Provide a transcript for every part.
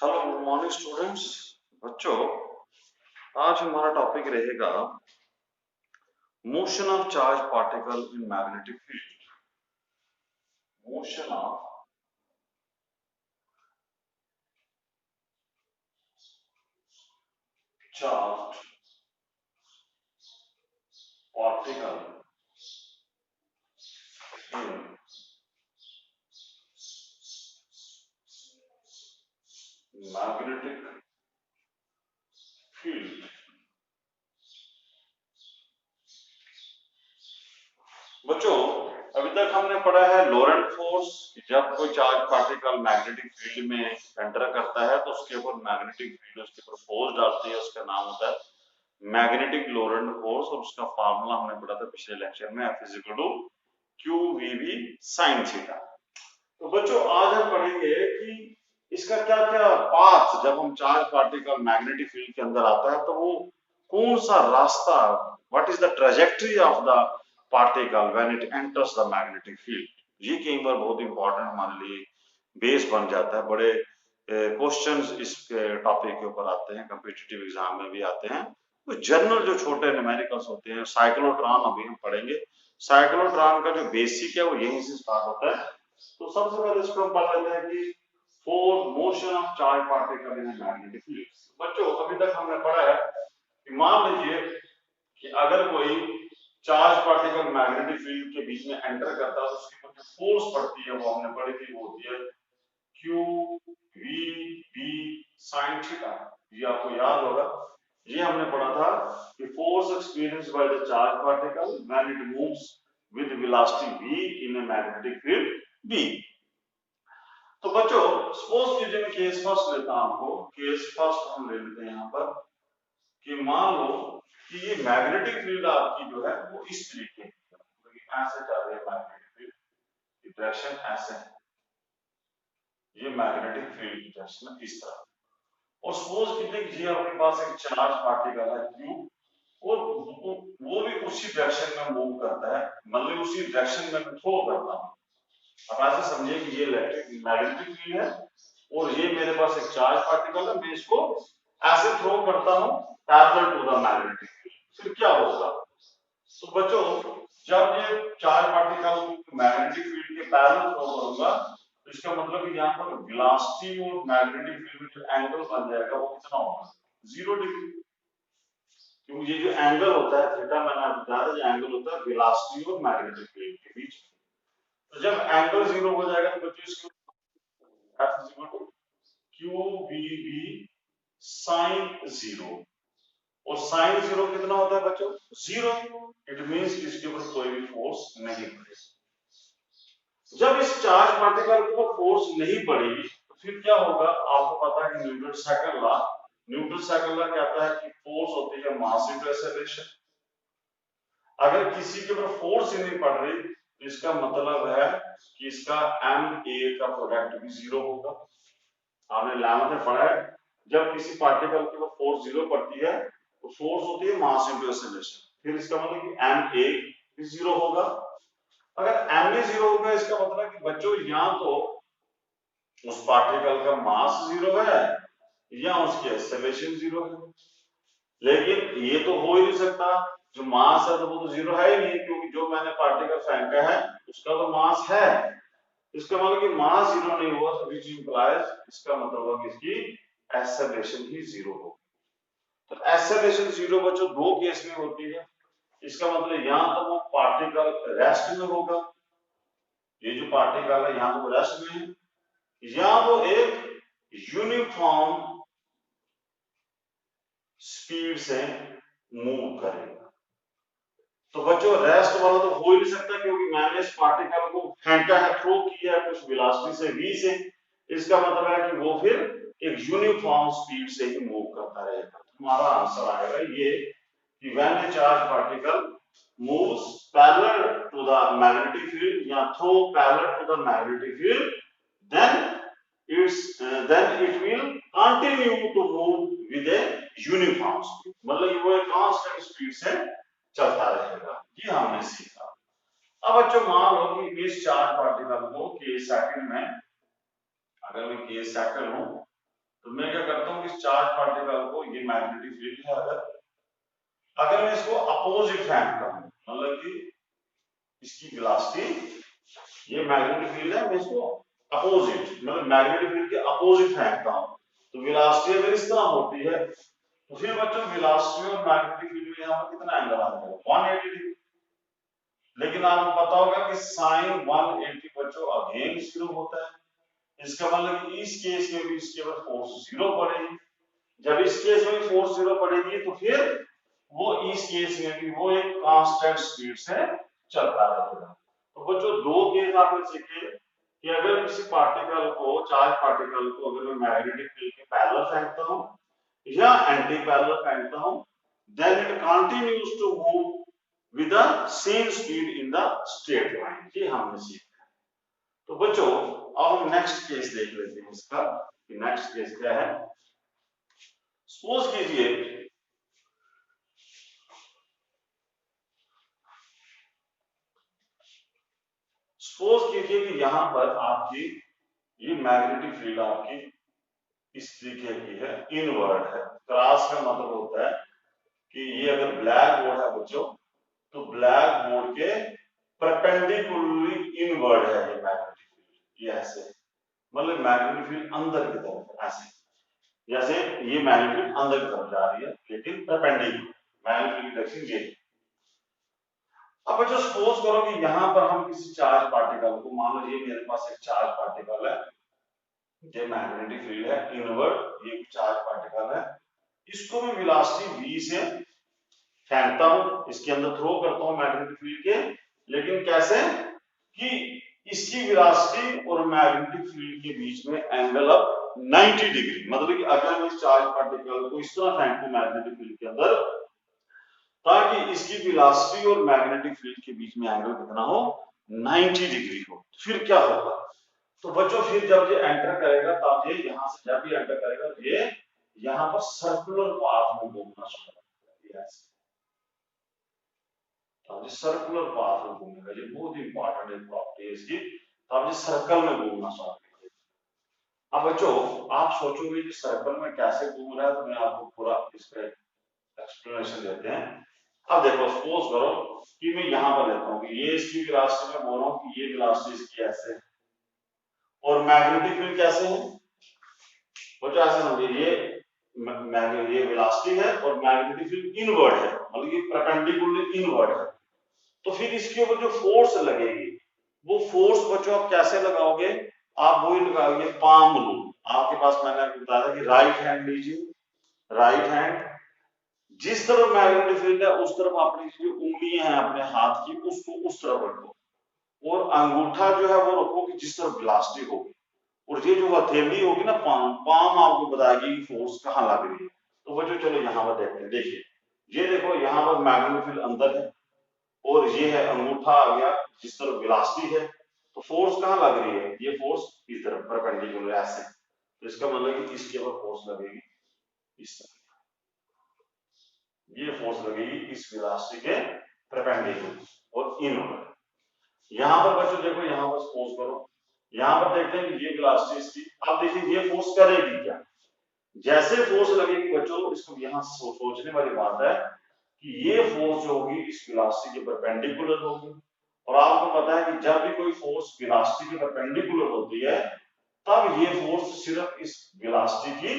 Hello good morning students. बच्चों, आज हमारा टॉपिक रहेगा motion of charge particle in magnetic field. Motion of charge particle in magnetic field. बच्चों, अभी तक हमने पढ़ा है लोरेंट फोर्स। जब कोई चार्ज पार्टिकल मैग्नेटिक फील्ड में एंटर करता है तो उसके ऊपर मैग्नेटिक फील्ड उसके ऊपर फोर्स डालती है, उसका नाम होता है मैग्नेटिक लोरेंट फोर्स। और उसका फार्मूला हमने पढ़ा था पिछले लेक्चर में, F is equal to q v b sine theta. तो बच्चों, आज हम पढ़ेंगे कि इसका क्या क्या पाथ, जब हम चार्ज पार्टिकल मैग्नेटिक फील्ड के अंदर आता है तो वो कौन सा रास्ता, what is the trajectory of the particle when it enters the magnetic field. ये कई बार बहुत इंपॉर्टेंट हमारे लिए बेस बन जाता है। बड़े क्वेश्चंस इस टॉपिक के ऊपर आते हैं, कॉम्पिटिटिव एग्जाम में भी आते हैं। तो जनरल जो छोटे न्यूमेरिकल्स होते हैं, साइक्लोट्रॉन अभी हम पढ़ेंगे। साइक्लोट्रॉन का जो बेसिक है वो यहीं से स्टार्ट होता है। तो सबसे पहले इसको हम पढ़ लेते हैं कि for motion of charge particle in magnetic field. बच्चों, अभी तक हमने पढ़ा है कि मान लीजिए कि अगर कोई चार्ज पार्टिकल मैग्नेटिक फील्ड के बीच में एंटर करता है तो उसकी जो फोर्स पड़ती है वो हमने पढ़ी थी, वो होती है q v b sine theta. ये आपको याद होगा, ये हमने पढ़ा था कि force experienced by the charge particle when it moves with velocity v in a magnetic field b। तो बच्चों, सपोज कीजिए मैं केस फर्स्ट लेता हूं आपको। केस फर्स्ट हम ले लेते हैं यहाँ पर कि मान लो कि ये मैग्नेटिक फील्ड आपकी जो है वो इस तरीके की ऐसे चल रही है मैग्नेटिक फील्ड की डायरेक्शन ऐसे है। ये मैग्नेटिक फील्ड की डायरेक्शन इस तरह। और सपोज कीजिए कि आपके पास एक चार्ज पार्टिकल है क्यू, और वो भी उसी डायरेक्शन में मूव करता है, मतलब उसी डायरेक्शन में थ्रो करता हूं। अब ऐसे समझिए कि ये इलेक्ट्रिक मैग्नेटिक फील्ड है और ये मेरे पास एक चार्ज पार्टिकल है, मैं इसको ऐसे थ्रो करता हूं parallel to the magnetic field. फिर क्या होगा? तो बच्चों, जब ये चार्ज पार्टिकल मैग्नेटिक फील्ड के पैरेलल थ्रो करूंगा तो इसका मतलब कि यहाँ पर वेलोसिटी और मैग्नेटिक फील्ड में जो एंगल बन जाएगा वो कितना होगा? 0 डिग्री। क्योंकि ये जो एंगल होता है थीटा, मैंने आपको बताया था, ये एंगल होता है वेलोसिटी और मैग्नेटिक फील्ड के बीच। तो जब एंगल 0 हो जाएगा तो बच्चों इसको F is equal to QVB sine 0। और साइन 0 कितना होता है बच्चों? 0। इट मींस कि इसके ऊपर कोई भी फोर्स नहीं पड़ेगी। जब इस चार्ज पार्टिकल के ऊपर फोर्स नहीं पड़ेगी तो फिर क्या होगा? आपको पता है कि न्यूटन साइकिल लॉ कहता है कि फोर्स होती है मास इनटू एक्सेलरेशन। अगर किसी के ऊपर फोर्स ही नहीं पड़ रही तो इसका मतलब है कि इसका एम ए का प्रोडक्ट भी 0 होगा। आपने 11th में पढ़ा है, जब किसी पार्टिकल के ऊपर फोर्स 0 पड़ती है तो फोर्स होती है मास इनटू एक्सेलरेशन। फिर इसका मतलब कि एम ए भी 0 होगा। अगर एम ए 0 होगा इसका मतलब कि बच्चों या तो उस पार्टिकल का मास 0 है या उसकी एक्सेलरेशन 0 है। लेकिन ये तो हो ही नहीं सकता, जो मास है तो वो तो 0 है ही नहीं, क्योंकि जो मैंने पार्टिकल फेंका है उसका तो मास है। इसका मतलब कि मास 0 नहीं हुआ तो विच इंप्लाइज, इसका मतलब होगा कि इसकी एक्सेलरेशन ही 0 होगी। तो एक्सेलरेशन 0 बच्चों दो केस में होती है। इसका मतलब या तो वो पार्टिकल रेस्ट में होगा, ये जो पार्टिकल है यहाँ तो वो रेस्ट में है, या वो एक यूनिफॉर्म स्पीड से मूव करेगा। तो बच्चों, रेस्ट वाला तो हो ही नहीं सकता, क्योंकि मैंने इस पार्टिकल को फेंका है, थ्रो किया है कुछ वेलोसिटी से v से। इसका मतलब है कि वो फिर एक यूनिफॉर्म स्पीड से ही मूव करता रहेगा। तुम्हारा आंसर आएगा ये कि when A charge particle moves parallel to the magnetic field या through parallel to the magnetic field, then then it will continue to move with a uniform speed, मतलब वो एक कांस्टेंट स्पीड से चलता रहेगा। ये हमने सीखा। अब बच्चों, मान लो कि इस चार्ज पार्टिकल को k सेकंड में, अगर मैं k सेकंड हूं तो मैं क्या करता हूँ कि चार्ज पार्टिकल को, ये मैग्नेटिक फील्ड है, अगर मैं इसको अपोजिट फेंकता हूँ, मतलब कि इसकी वेलोसिटी, ये मैग्नेटिक फील्ड है, मैं इसको अपोजिट, मतलब मैग्नेटिक फील्ड के अपोजिट फेंकता हूँ, तो वेलोसिटी अगर इस तरह होती है तो फिर बच्चों वेलोसिटी और मैग्नेटिक फील्ड में यहाँ पर कितना एंगल आता है, 180 डिग्री। लेकिन आपको पता होगा कि साइन 180 बच्चों अगेन 0 होता है, इसका मतलब कि इस केस में भी इसके ऊपर फोर्स 0 पड़ेगी। जब इस केस में फोर्स 0 पड़ेगी तो फिर वो इस केस में भी वो एक कांस्टेंट स्पीड से चलता रहेगा। तो बच्चों दो केस आपने सीखे कि अगर किसी पार्टिकल को, चार्ज पार्टिकल को अगर मैं मैग्नेटिक फील्ड के पैरेलल फेंकता हूं या एंटी पैरेलल फेंकता हूं, then it continues to move with the same speed in the straight line. ये हमने सीखा। तो बच्चों अब हम नेक्स्ट केस देख लेते हैं इसका, कि नेक्स्ट केस क्या है। सपोज कीजिए कि यहां पर आपकी ये मैग्नेटिक फील्ड आपकी इस तरीके की है, इनवर्ड है। क्रॉस का मतलब होता है कि ये अगर ब्लैक बोर्ड है बच्चों, तो ब्लैक बोर्ड के परपेंडिकुलरली इनवर्ड है ये मैग्नेटिक फील्ड, ये ऐसे, मतलब मैग्नेटिक फील्ड अंदर की तरफ ऐसे, जैसे ये मैग्नेटिक फील्ड अंदर की तरफ जा रही है लेकिन परपेंडिकुलर, मैग्नेटिक फील्ड डायरेक्शन ये। अब बच्चों सपोज करो कि यहां पर हम किसी चार्ज पार्टिकल को, मान लो ये मेरे पास एक चार्ज पार्टिकल है, ये मैग्नेटिक फील्ड है इनवर्ड, ये चार्ज पार्टिकल है, इसको मैं वेलोसिटी v से फेंकता हूं, इसके अंदर थ्रो करता हूं मैग्नेटिक फील्ड के, लेकिन कैसे कि इसकी वेलोसिटी और मैग्नेटिक फील्ड के बीच में एंगल ऑफ 90 डिग्री, मतलब कि अगर मैं इस चार्ज पार्टिकल को इस तरह फेंकूं मैग्नेटिक फील्ड के अंदर, ताकि इसकी वेलोसिटी और मैग्नेटिक फील्ड के बीच में एंगल कितना हो, 90 डिग्री हो, फिर क्या होगा। तो बच्चों फिर जब ये एंटर करेगा, तब ये यहां से जब भी एंटर करेगा तो ये यहां पर सर्कुलर पाथ में घूमना शुरू करेगा, तब ये सर्कुलर पाथ में घूमेगा। ये बहुत इंपॉर्टेंट प्रॉपर्टी है इसकी, तब ये सर्कल में घूमना शुरू करेगा। अब बच्चों आप सोचोगे कि सर्कल में कैसे घूम रहा है, तो मैं आपको पूरा इसका एक्सप्लेनेशन देते हैं। अब देखो सपोज करो कि मैं यहां पर लेता हूं कि ये इसकी वेलोसिटी में बोल रहा हूं कि ये वेलोसिटी इसकी ऐसे है और मैग्नेटिक फील्ड कैसे है, बच्चों ऐसे समझिए, ये वेलोसिटी है और मैग्नेटिक फील्ड इनवर्ड है, मतलब कि परपेंडिकुलर इनवर्ड है। तो फिर इसके ऊपर जो फोर्स लगेगी, वो फोर्स बच्चों आप कैसे लगाओगे, आप वही लगाओगे पाम रूल। आपके पास मैंने बताया था कि राइट हैंड लीजिए, राइट हैंड जिस तरफ मैग्नेटिक फील्ड है उस तरफ अपनी जो उंगलियां हैं अपने हाथ की उसको उस तरफ रखो, और अंगूठा जो है वो रखो कि जिस तरफ वेलोसिटी होगी, और ये जो हथेली होगी ना पाम, पाम आपको बताएगी फोर्स कहाँ लग रही है। तो बच्चों चलो यहाँ पर देखते हैं, देखिए ये देखो यहाँ पर मैग्नेटिक फील्ड अंदर है और ये है अंगूठा आ गया जिस तरफ वेलोसिटी है, तो फोर्स कहाँ लग रही है, ये फोर्स इस तरफ परपेंडिकुलर ऐसे, तो इसका मतलब कि इसके ऊपर फोर्स लगेगी इस तरह, ये फोर्स लगेगी इस वेलोसिटी के परपेंडिकुलर और इनवर्ड। यहां पर बच्चों देखो, यहां पर सपोज करो, यहां पर देखते हैं कि ये वेलोसिटी इसकी, अब देखिए ये फोर्स करेगी क्या, जैसे फोर्स लगेगी बच्चों, इसको यहां सोचने वाली बात है कि ये फोर्स जो होगी इस वेलोसिटी के परपेंडिकुलर होगी, और आपको पता है कि जब भी कोई फोर्स वेलोसिटी के परपेंडिकुलर होती है तब ये फोर्स सिर्फ इस वेलोसिटी की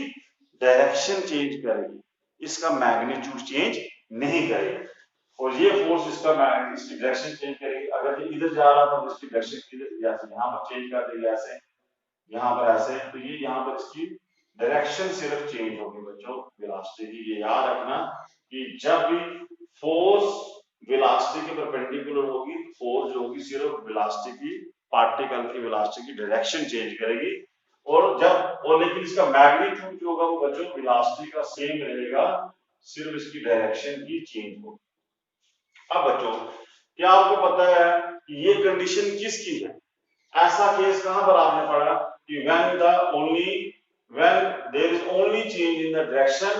डायरेक्शन चेंज करेगी, इसका मैग्नीट्यूड चेंज नहीं करेगी, और ये फोर्स इसकी डायरेक्शन चेंज करेगी। अगर ये इधर जा रहा था तो इसकी डायरेक्शन यहाँ पर चेंज कर देगी ऐसे, यहाँ पर ऐसे, तो ये यहाँ पर इसकी डायरेक्शन सिर्फ चेंज होगी बच्चों वेलोसिटी की। ये याद रखना कि जब भी फोर्स वेलोसिटी के परपेंडिकुलर होगी, फोर्स जो होगी सिर्फ वेलोसिटी की, पार्टिकल की वेलोसिटी की डायरेक्शन चेंज करेगी, और लेकिन इसका मैग्नीट्यूड जो होगा वो बच्चों वेलोसिटी का सेम रहेगा, सिर्फ इसकी डायरेक्शन की चेंज होगी। अब बच्चों क्या आपको पता है कि ये कंडीशन किसकी है, ऐसा केस कहां पर आपने पढ़ा कि when there is only change in the direction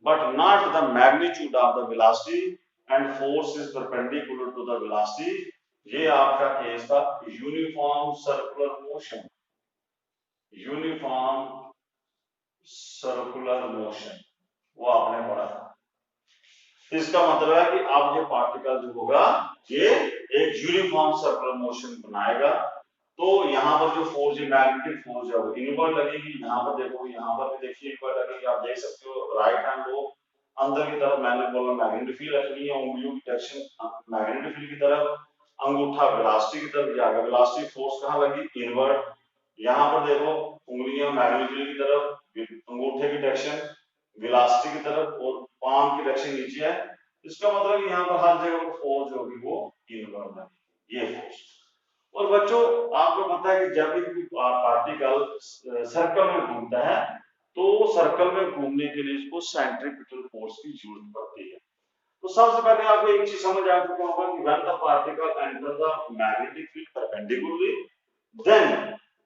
but not the magnitude of the velocity and force is perpendicular to the velocity, ये आपका केस था uniform circular motion, uniform circular motion, वो आपने पढ़ा था। इसका मतलब है कि अब ये पार्टिकल जो होगा ये एक यूनिफॉर्म सर्कुलर मोशन बनाएगा। तो यहाँ पर जो फोर्स है मैग्नेटिक फोर्स है वो इनवर्ट लगेगी। यहाँ पर देखो, यहाँ पर भी देखिए इनवर्ट लगेगी, आप देख सकते हो राइट हैंड लो अंदर की तरफ मैंने बोला मैग्नेटिक फील्ड रखनी है, उंगलियों की डायरेक्शन मैग्नेटिक फील्ड की तरफ, अंगूठा वेलोसिटी की तरफ जाएगा। वेलोसिटी फोर्स कहाँ लगी? इनवर्ट। यहाँ पर देखो उंगलियां मैग्नेटिक फील्ड की तरफ, अंगूठे की डायरेक्शन वेलोसिटी की तरफ और पाम की डायरेक्शन नीचे है। इसका मतलब कि यहाँ पर हर जगह पर फोर्स होगी वो इनवर्ट लगेगी, ये फोर्स। और बच्चों आपको पता है कि जब भी पार्टिकल सर्कल में घूमता है तो सर्कल में घूमने के लिए इसको सेंट्रीपिटल फोर्स की जरूरत पड़ती है। तो सबसे पहले आपको एक चीज समझ आ चुका होगा कि when the particle enter the magnetic field perpendicularly, then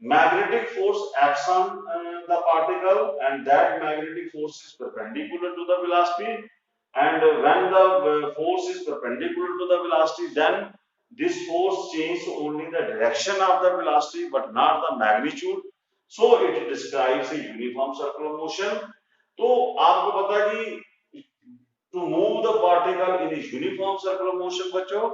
magnetic force acts on the particle, and that magnetic force is perpendicular to the velocity. And when the force is perpendicular to the velocity, then this force changes only the direction of the velocity but not the magnitude. So it describes a uniform circular motion. तो आपको पता है कि to move the particle in a uniform circular motion, बच्चों,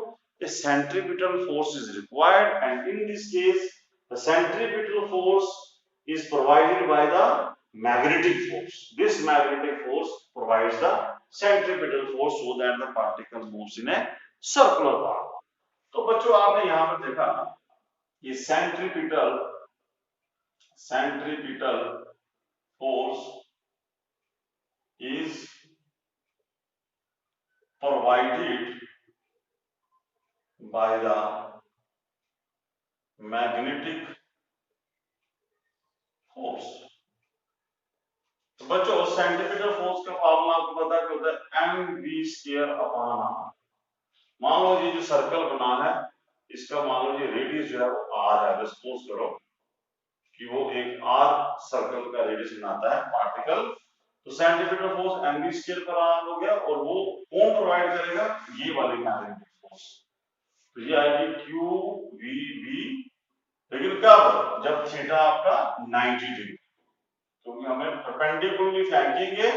a centripetal force is required, and in this case the centripetal force is provided by the magnetic force. This magnetic force provides the centripetal force so that the particle moves in a circular path. तो बच्चों आपने यहाँ पर देखा ये centripetal force is provided by the magnetic force. तो बच्चों centripetal force का फॉर्मूला आपको पता है क्या होता है? mv²/r। मान लो ये जो सर्कल बना है इसका मान लो ये रेडियस जो है वो r है। सपोज करो कि वो एक r सर्कल का रेडियस बनाता है पार्टिकल, तो सेंट्रीपिटल फोर्स mv²/r हो गया। और वो कौन प्रोवाइड करेगा? ये वाली मैग्नेटिक फोर्स। तो ये आएगी qvb, लेकिन कब? जब थीटा आपका 90 डिग्री, क्योंकि हमें परपेंडिकुलरली फेंकेंगे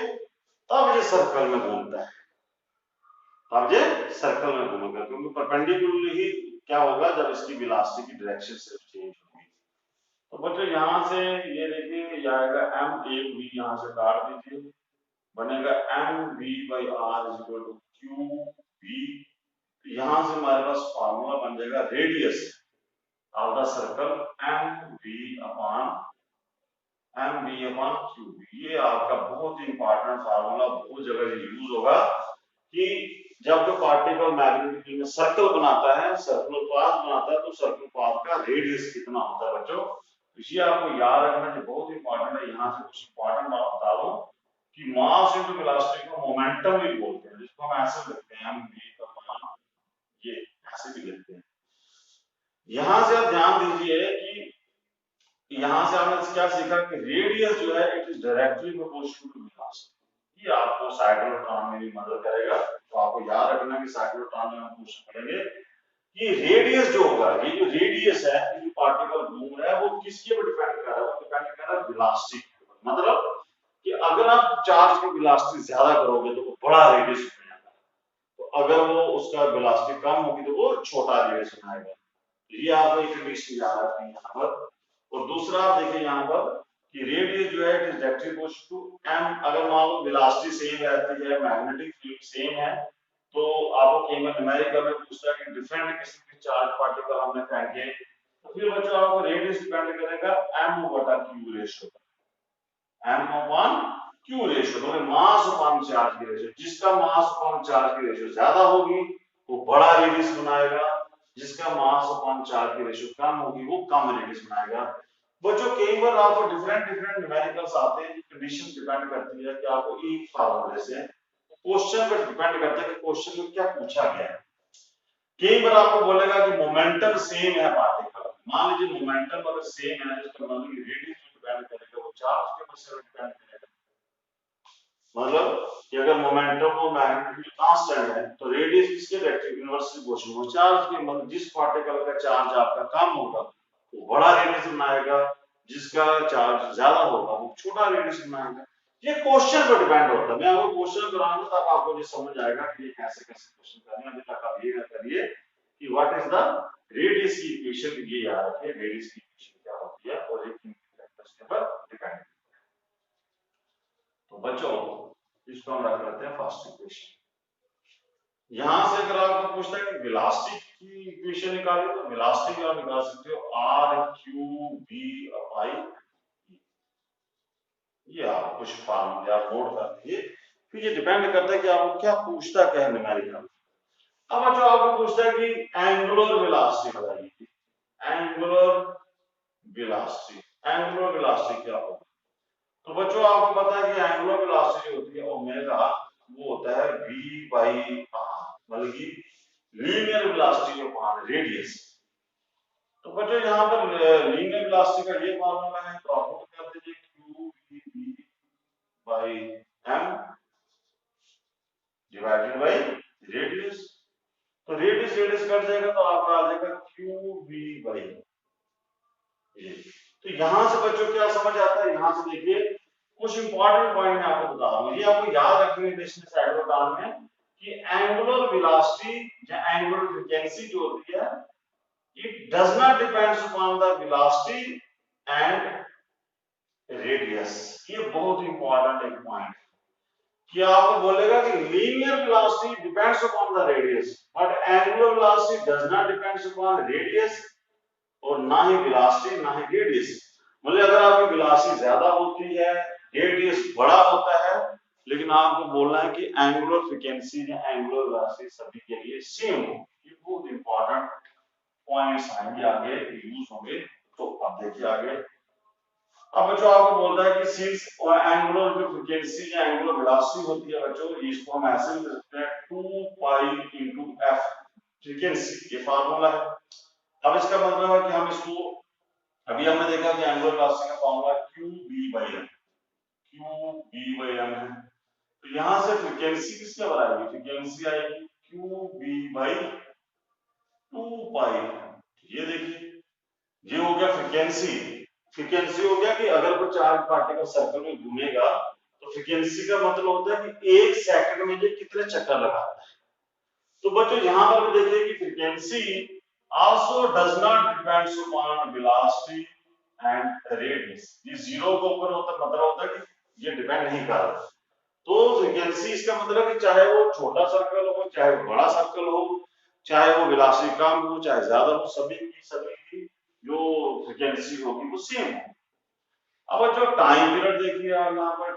तब ये सर्कल में घूमता है, तब ये सर्कल में घूमेगा, क्योंकि परपेंडिकुलरली ही क्या होगा जब इसकी वेलोसिटी की डायरेक्शन सिर्फ चेंज होगी। तो बच्चों यहाँ से ये देखिए ये आएगा m1v, यहाँ से काट दीजिए, बनेगा mv/r=qv। यहाँ से हमारे पास फार्मूला बन जाएगा radius of the circle mv/qv। ये आपका बहुत ही इंपॉर्टेंट फार्मूला, बहुत जगह यूज होगा कि जब जो पार्टिकल मैग्नेटिक फील्ड में सर्कल बनाता है, सर्कुलर पाथ बनाता है, तो सर्कुलर पाथ का रेडियस कितना होता है बच्चों। ये आपको याद रखना है, बहुत इंपॉर्टेंट है। यहाँ से कुछ इंपॉर्टेंट बात बता रहा हूँ कि मास इनटू वेलोसिटी को मोमेंटम भी बोलते हैं, जिसको हम ऐसे लिखते हैं mv/, ये ऐसे भी लिखते हैं। यहाँ से आप ध्यान दीजिए कि यहाँ से हमने क्या सीखा कि रेडियस जो है it is directly proportional to velocity. ये आपको साइक्लोट्रॉन में भी मदद करेगा। तो आपको याद रखना कि साइक्लोट्रॉन में हम क्वेश्चन पढ़ेंगे कि रेडियस जो होगा, ये जो रेडियस है जो पार्टिकल घूम रहा है वो किसके ऊपर डिपेंड कर रहा है? वो डिपेंड कर रहा है वेलोसिटी के ऊपर। मतलब कि अगर आप चार्ज की वेलोसिटी ज्यादा करोगे तो वो बड़ा रेडियस बनाएगा, तो अगर वो उसका वेलोसिटी कम होगी तो वो छोटा रेडियस बनाएगा। ये आपको एक कंडीशन याद रखनी है यहाँ पर। और दूसरा आप देखिए यहाँ पर कि रेडियस जो है it is directly proportional to m। अगर मान लो वेलोसिटी सेम रहती है, मैग्नेटिक फील्ड सेम है, तो आपको कई बार न्यूमेरिकल में पूछता है कि डिफरेंट किस्म के चार्ज पार्टिकल हमने फेंके, तो फिर बच्चों आपको रेडियस डिपेंड करेगा m/q रेशियो पर। m/q रेशियो मतलब मास अपॉन चार्ज की रेशियो। जिसका मास अपॉन चार्ज की रेशियो ज्यादा होगी वो बड़ा रेडियस बनाएगा, जिसका मास अपॉन चार्ज की रेशियो कम होगी वो कम रेडियस बनाएगा। बच्चों कई बार आपको डिफरेंट न्यूमेरिकल्स आते हैं, कंडीशन डिपेंड करती है कि आपको एक फार्मूले से क्वेश्चन पर डिपेंड करता है कि क्वेश्चन में क्या पूछा गया है। कई बार आपको बोलेगा कि मोमेंटम सेम है पार्टिकल, मान लीजिए मोमेंटम अगर सेम है जिसका मतलब कि रेडियस डिपेंड करेगा, वो चार्ज के ऊपर से डिपेंड करेगा। मतलब कि अगर मोमेंटम और मैग्नेटिक फील्ड कांस्टेंट है तो रेडियस किसके डायरेक्टली इनवर्सली प्रोपोर्शनल हो चार्ज के। मतलब जिस पार्टिकल का चार्ज आपका कम होगा वो बड़ा रेडियस बनाएगा, जिसका चार्ज ज्यादा होगा वो छोटा रेडियस बनाएगा। ये क्वेश्चन पर डिपेंड होता है। मैं आपको क्वेश्चन कराऊंगा तब आपको ये समझ आएगा कि ये कैसे कैसे क्वेश्चन करने। अभी तक आप ये ना करिए कि व्हाट इज द रेडियस की इक्वेशन, ये याद रखिए रेडियस की इक्वेशन क्या होती है और एक फैक्टर्स के ऊपर डिपेंड। तो बच्चों इसको हम रख लेते हैं फर्स्ट इक्वेशन। यहां से अगर आपको पूछता है कि वेलोसिटी की इक्वेशन निकालिए तो वेलोसिटी आप निकाल सकते हो आर क्यू बी पाई। ये आप कुछ फॉर्मूले आप नोट कर लीजिए, फिर ये डिपेंड करता है कि आपको क्या पूछता क्या है न्यूमेरिकल। अब जो आपको पूछता है कि एंगुलर वेलोसिटी बताइए, एंगुलर वेलोसिटी, एंगुलर वेलोसिटी क्या होगा। तो बच्चों आपको पता है कि एंगुलर वेलोसिटी होती है ओमेगा, वो होता है v बाई आर, मतलब कि लीनियर वेलोसिटी अपॉन रेडियस। तो बच्चों यहाँ पर लीनियर वेलोसिटी का ये फॉर्मूला है, तो आप पुट कर दीजिए q v by m divided by radius. तो रेडियस रेडियस कट जाएगा तो आपका आ जाएगा क्यू वी बाई ये। तो यहां से बच्चों क्या समझ आता है, यहां से देखिए कुछ इंपॉर्टेंट पॉइंट मैं आपको बता रहा हूं, ये आपको याद रखने के नेशनल साइड में डाल में कि एंगुलर वेलोसिटी या एंगुलर फ्रीक्वेंसी जो होती है it does not depends upon the velocity and radius. ये बहुत इंपॉर्टेंट एक पॉइंट कि आपको बोलेगा कि linear velocity depends upon the radius but angular velocity does not depends upon radius और ना ही वेलोसिटी ना ही रेडियस। मतलब अगर आपकी वेलोसिटी ज्यादा होती है, रेडियस बड़ा होता है, लेकिन आपको बोलना है कि एंगुलर फ्रीक्वेंसी या एंगुलर वेलोसिटी सभी के लिए सेम हो। ये बहुत इंपॉर्टेंट पॉइंट्स आएंगे आगे यूज होंगे। तो अब देखिए आगे, अब जो आपको बोलता है कि सिंस एंगुलर जो फ्रीक्वेंसी या एंगुलर वेलोसिटी होती है बच्चों, इसको हम ऐसे लिख सकते हैं 2 पाई इनटू एफ फ्रीक्वेंसी, ये फार्मूला है। अब इसका मतलब है कि हम इसको, अभी हमने देखा कि एंगुलर वेलोसिटी का formula q b by m, q b by m है। तो यहां से फ्रीक्वेंसी किसके बराबर आएगी, फ्रीक्वेंसी आएगी क्यू बी बाई 2 पाई। ये देखिए ये हो गया फ्रीक्वेंसी। फ्रीक्वेंसी हो गया कि अगर कोई चार्ज पार्टिकल सर्कल में घूमेगा तो फ्रीक्वेंसी का मतलब होता है कि एक सेकंड में ये कितने चक्कर लगाता है। तो बच्चों यहां पर भी देखिए कि frequency also does not depends upon velocity and radius। ये जीरो के ऊपर होता मतलब होता है कि ये डिपेंड नहीं कर रहा। तो फ्रीक्वेंसी इसका मतलब कि चाहे वो छोटा सर्कल हो, चाहे वो बड़ा सर्कल हो, चाहे वो वेलोसिटी कम हो चाहे ज्यादा हो, सभी की जो फ्रीक्वेंसी होगी वो सेम हो। अब जो टाइम पीरियड देखिए आप यहाँ पर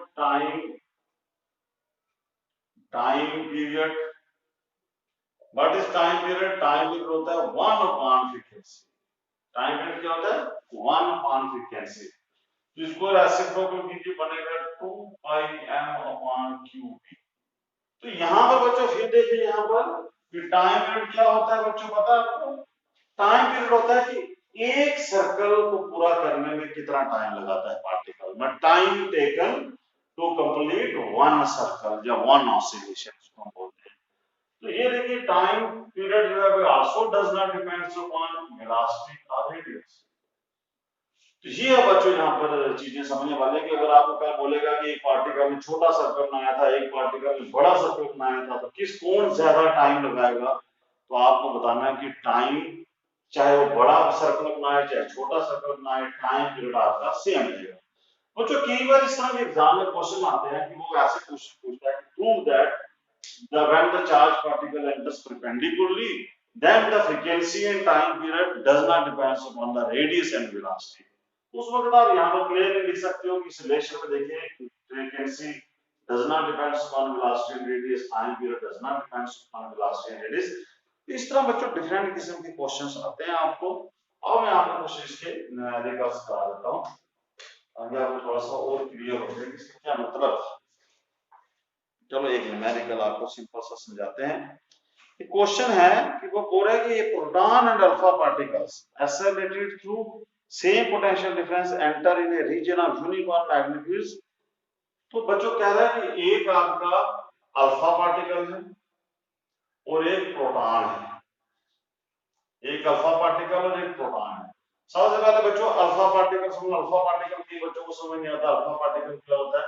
time period, what is time period, time period होता है 1 अपॉन फ्रीक्वेंसी। टाइम पीरियड क्या होता है 1 अपॉन फ्रीक्वेंसी। तो इसको रेसिप्रोकल कीजिए, बनेगा 2 पाई m अपॉन क्यू बी। तो यहां पर बच्चों फिर देखिए यहाँ पर कि टाइम पीरियड क्या होता है बच्चों, पता है आपको। टाइम पीरियड होता है कि एक सर्कल को पूरा करने में कितना टाइम लगाता है पार्टिकल में, time taken to complete one circle या वन ऑसिलेशन इसको हम बोलते हैं। तो ये देखिए टाइम पीरियड जो है also does not depends upon velocity और रेडियस। तो ये है बच्चों यहाँ पर चीजें समझने वाले कि अगर आपको कल बोलेगा कि एक पार्टिकल में छोटा सर्कल बनाया था, एक पार्टिकल में बड़ा सर्कल बनाया था, तो किस कौन ज्यादा टाइम लगाएगा, तो आपको बताना है कि टाइम चाहे वो बड़ा सर्कल बनाए चाहे छोटा सर्कल बनाए, टाइम पीरियड आपका सेम रहेगा। बच्चों कई बार इस तरह के एग्जाम में क्वेश्चन आते हैं कि वो ऐसे क्वेश्चन पूछता है कि prove that when the charged particle enters perpendicularly then the frequency and time period does not depends upon the radius and velocity। उस वक्त आप यहाँ पर क्लियरली लिख सकते हो कि इस रिलेशन में देखिए frequency does not depends upon velocity and radius, time period does not depends upon velocity and radius। इस तरह बच्चों डिफरेंट किस्म के क्वेश्चंस आते हैं आपको, और मैं आपको कुछ इसके रिकॉर्ड्स करा देता हूँ ताकि आपको थोड़ा सा और क्लियर हो जाए कि इसका क्या मतलब है। चलो एक न्यूमेरिकल आपको सिंपल सा समझाते हैं। क्वेश्चन है कि वो बोल रहा है कि ये proton and alpha particles accelerated through same potential difference enter in a region of uniform magnitude. तो बच्चों कह रहा है कि एक आपका अल्फा पार्टिकल है और एक प्रोटॉन है, एक अल्फा पार्टिकल और एक प्रोटॉन है। सबसे पहले बच्चों अल्फा पार्टिकल समझो। अल्फा पार्टिकल की बच्चों को समझ नहीं आता अल्फा पार्टिकल क्या होता है।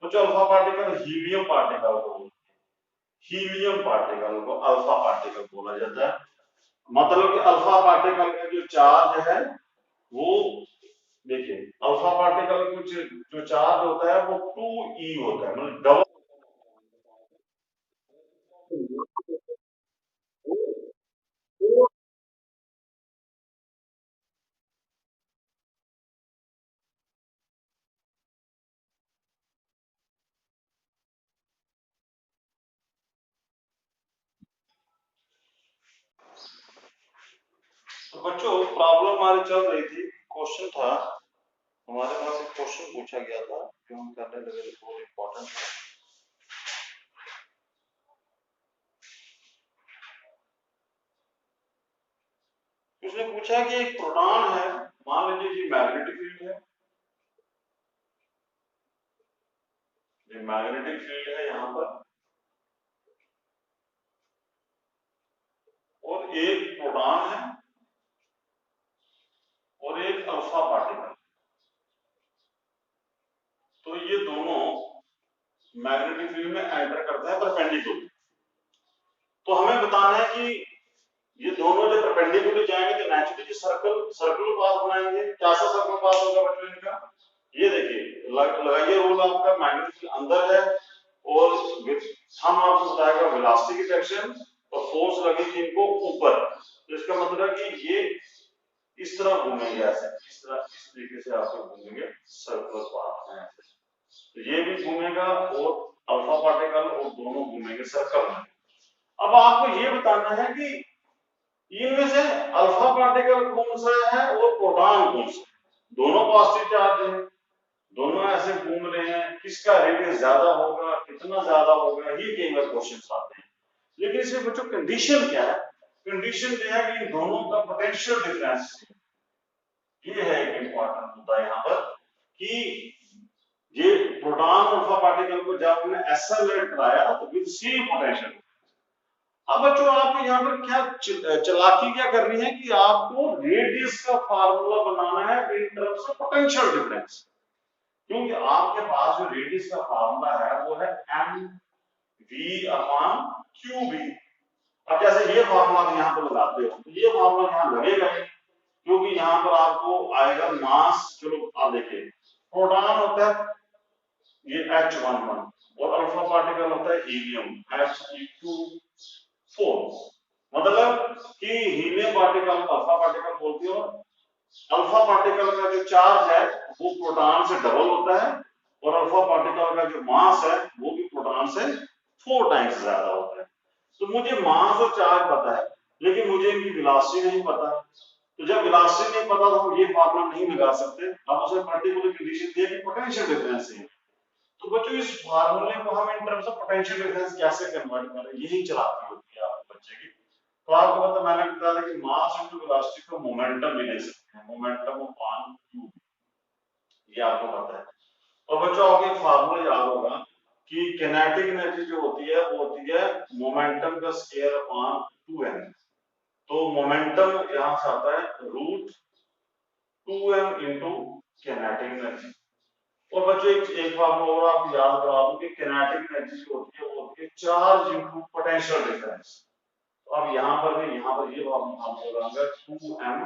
बच्चों अल्फा पार्टिकल हीलियम पार्टिकल को, हीलियम पार्टिकल को अल्फा पार्टिकल बोला जाता है। मतलब कि अल्फा पार्टिकल का जो चार्ज है वो, देखिए अल्फा पार्टिकल कुछ जो चार्ज होता है वो 2e होता है, मतलब डबल। तो बच्चों प्रॉब्लम हमारी चल रही थी, क्वेश्चन था हमारे पास, एक क्वेश्चन पूछा गया था जो हम करने लगे थे, बहुत इंपॉर्टेंट है। उसने पूछा कि एक प्रोटॉन है, मान लीजिए जी मैग्नेटिक फील्ड है, ये मैग्नेटिक फील्ड है यहाँ पर, और एक प्रोटॉन है और एक अल्फा पार्टिकल। तो ये दोनों मैग्नेटिक फील्ड में एंटर करते हैं परपेंडिकुलर। तो हमें बताना है कि ये दोनों जब परपेंडिकुलर जाएंगे तो नेचुरली सर्कल पाथ बनाएंगे। क्या सा सर्कल पाथ होगा बच्चों इनका, ये देखिए लगाइए रूल आपका, मैग्नेटिक फील्ड अंदर है और हम आपको बताएगा वेलोसिटी की डायरेक्शन और फोर्स लगेगी इनको ऊपर। तो इसका मतलब है कि ये इस तरह घूमेंगे, ऐसे इस तरह, इस तरीके से आपको घूमेंगे सर्कुलर पाथ में ऐसे। तो ये भी घूमेगा और अल्फा पार्टिकल और दोनों घूमेंगे सर्कल में। अब आपको ये बताना है कि इनमें से अल्फा पार्टिकल कौन सा है और प्रोटॉन कौन सा है। दोनों पॉजिटिव चार्ज है, दोनों ऐसे घूम रहे हैं, किसका रेडियस ज्यादा होगा, कितना ज्यादा होगा, ये कई बार क्वेश्चन आते हैं। लेकिन इसमें बच्चों कंडीशन क्या है, कंडीशन क्या है कि इन दोनों का पोटेंशियल डिफरेंस, ये है एक इंपॉर्टेंट मुद्दा यहाँ पर, कि ये प्रोटॉन अल्फा पार्टिकल को जब हमने एक्सेलरेट कराया तो विद सेम पोटेंशियल। अब बच्चों आपको यहाँ पर क्या चालाकी क्या करनी है कि आपको रेडियस का फार्मूला बनाना है इन टर्म्स ऑफ पोटेंशियल डिफरेंस। क्योंकि आपके पास जो रेडियस का फार्मूला है वो है m v upon q b. अब जैसे ये फार्मूला यहाँ पर लगाते हो तो ये फार्मूला यहाँ लगेगा ही, क्योंकि यहाँ पर आपको आएगा मास। चलो आप देखिए, प्रोटॉन होता है ये H11 और अल्फा पार्टिकल होता है हीलियम He24। मतलब कि हीलियम पार्टिकल को अल्फा पार्टिकल बोलते हो। अल्फा पार्टिकल का जो चार्ज है वो प्रोटॉन से डबल होता है और अल्फा पार्टिकल का जो मास है वो भी प्रोटॉन से 4 टाइम्स ज्यादा होता है। तो मुझे मास और चार्ज पता है, लेकिन मुझे इनकी वेलोसिटी नहीं पता। तो जब वेलोसिटी नहीं पता तो हम ये फार्मूला नहीं लगा सकते। अब उसे पर्टिकुलर कंडीशन दिया कि पोटेंशियल डिफरेंस है। तो बच्चों इस फार्मूले को हम इन टर्म्स ऑफ पोटेंशियल डिफरेंस कैसे कन्वर्ट करें, यही चलाती होती है आपके बच्चे की। तो आपको पता, मैंने बताया कि मास इनटू वेलोसिटी को मोमेंटम भी ले सकते हैं, मोमेंटम अपॉन क्यू, ये आपको पता है। और बच्चों आपको एक फार्मूला याद होगा कि किनेटिक एनर्जी जो होती है वो होती है मोमेंटम का स्क्वायर अपॉन 2m। तो मोमेंटम यहां से आता है root 2m into kinetic energy. और बच्चों एक फार्मूला और आपको याद करा दूं कि किनेटिक एनर्जी जो होती है वो होती है चार्ज इनटू पोटेंशियल डिफरेंस। तो अब यहाँ पर मैं यहाँ पर ये फार्मूला लगाऊंगा 2m,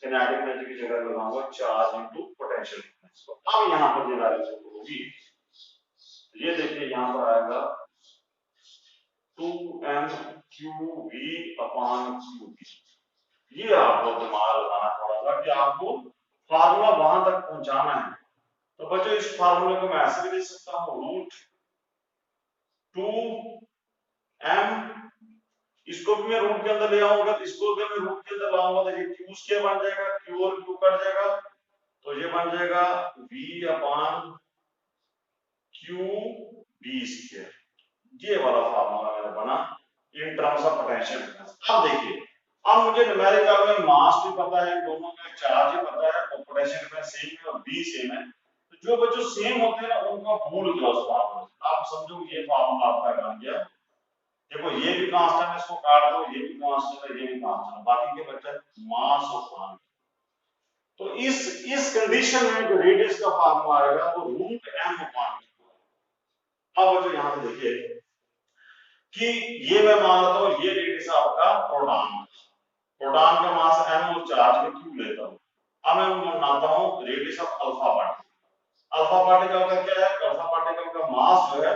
किनेटिक एनर्जी की जगह लगाऊंगा चार्ज इनटू पोटेंशियल डिफरेंस। तो अब यहाँ पर ये वैल्यू होगी, ये देखिए यहाँ पर आएगा 2m qv अपॉन qb। ये आपको दिमाग लगाना थोड़ा सा कि आपको फार्मूला वहां तक पहुंचाना है। तो बच्चों इस फार्मूले को मैं ऐसे भी लिख सकता हूँ, रूट 2m, इसको भी मैं रूट के अंदर ले आऊंगा, तो इसको अगर मैं रूट के अंदर लाऊंगा तो ये क्यू स्क्वायर बन जाएगा, क्यू और क्यू कट जाएगा, तो ये बन जाएगा v upon q b square. ये वाला फार्मूला मेरा बना in terms of potential difference. अब देखिए, अब मुझे न्यूमेरिकल में मास भी पता है, दोनों का चार्ज भी पता है और पोटेंशियल डिफरेंस सेम है और बी सेम है। तो जो बच्चों सेम होते हैं ना उनको भूल जाओ उस फार्मूला। आप समझो ये फार्मूला आपका बन गया। देखो ये भी कांस्टेंट है, इसको काट दो, ये भी कांस्टेंट है, ये भी कांस्टेंट है, बाकी के बचे मास और पानी। तो इस कंडीशन में जो रेडियस का फार्मूला आएगा वो रूट एम अपॉन क्यू। अब बच्चों यहां पे देखिए कि ये मैं मान लेता हूं ये रेडियस आपका प्रोटॉन, प्रोटॉन का मास m और चार्ज में q लेता हूं। अब मैं बनाता हूं radius of alpha particle. Alpha particle का क्या है, अल्फा पार्टिकल का मास जो है